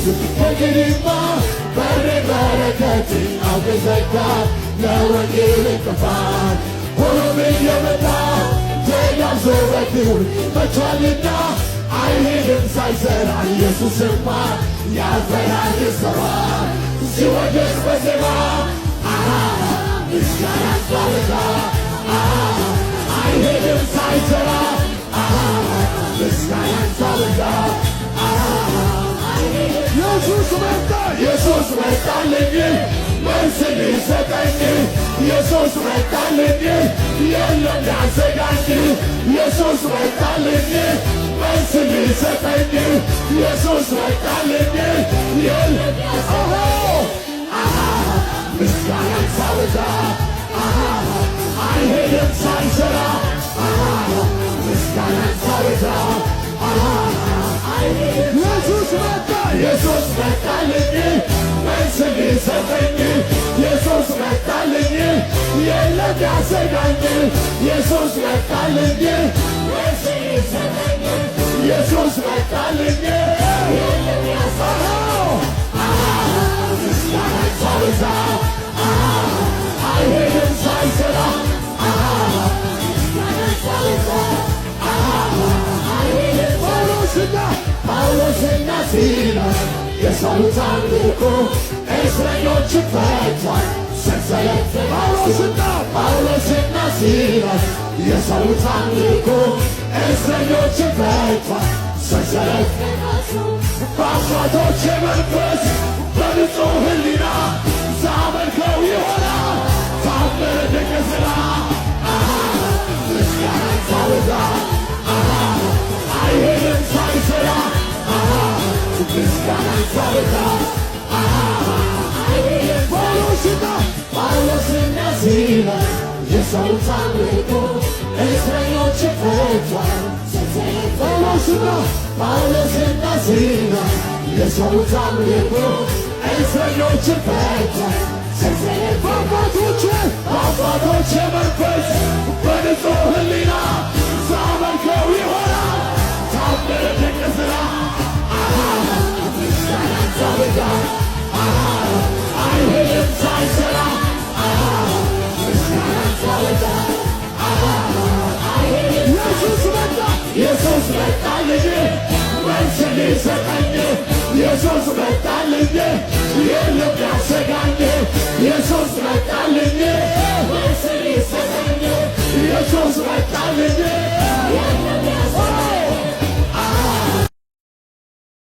ከግሪማ በሬ በረከት አውገዘጋ ለወንጌል እንቅፋት ሆኖም እየመጣ ተያዞ በክብር መቷልና አይሄድም ሳይሰራ ኢየሱስማ ያፈራል ይሰራል ሲወደስ በዜማ ምስጋና ሳበዛ አይሄድም ሳይሰራ ምስጋና ሳበዛ ኢየሱስ መጣልኝ መልስ ሊሰጠኝ ኢየሱስ መጣልኝ የለም ያሰጋኝ ኢየሱስ መጣልኝ መልስ ሊሰጠኝ ኢየሱስ መጣልኝ የለም ያሰጋኝ ምስጋና ሳበዛ አይሄድም ሳይሰራ ምስጋና ሳበዛ ኢየሱስ መጣልኝ መልስ ሊሰጠኝ ኢየሱስ መጣልኝ የለም ያሰጋኝ ኢየሱስ መጣልኝ መልስ ሊሰጠኝ ኢየሱስ መጣልኝ የለም ያሰጋኝ ምስጋና ሳበዛ አይሄድም ሳይሰራ ምስጋና ሳበዛ ጳውሎስና ሲላስ የሰሩት አምልኮ እስረኞችን ፈቷል ሰንሰለት ጳውሎስና ሲላስ የሰሩት አምልኮ እስረኞችን ፈቷል ሰንሰለት በአባቶች መንፈስ በንጹሕ ሕሊና ሳመልከው ይሆናል ታምር ድንቅ ሥራ ምስጋና ሳበዛ አይሄድም ሳይሰራ ምስጋና ሳበዛ ጳውሎስና ሲላስ የሰሩት አምልኮ እስረኞችን ፈቷል ጳውሎስና ሲላስ የሰሩት አምልኮ እስረኞችን ፈቷል በአባቶቼ መንፈስ በንጹሕ ሕሊና ሳመልከው ይሆናል ታምር ድንቅ ሥራ ምስጋና ሳበዛ አይሄድም ሳይሰራ ምስጋና ሳበዛ ኢየሱስ መጣልኝ መልስ ሊሰጠኝ ኢየሱስ መጣልኝ የለም ያሰጋኝ ኢየሱስ መጣልኝ መልስ ሊሰጠኝ ኢየሱስ መጣልኝ የለም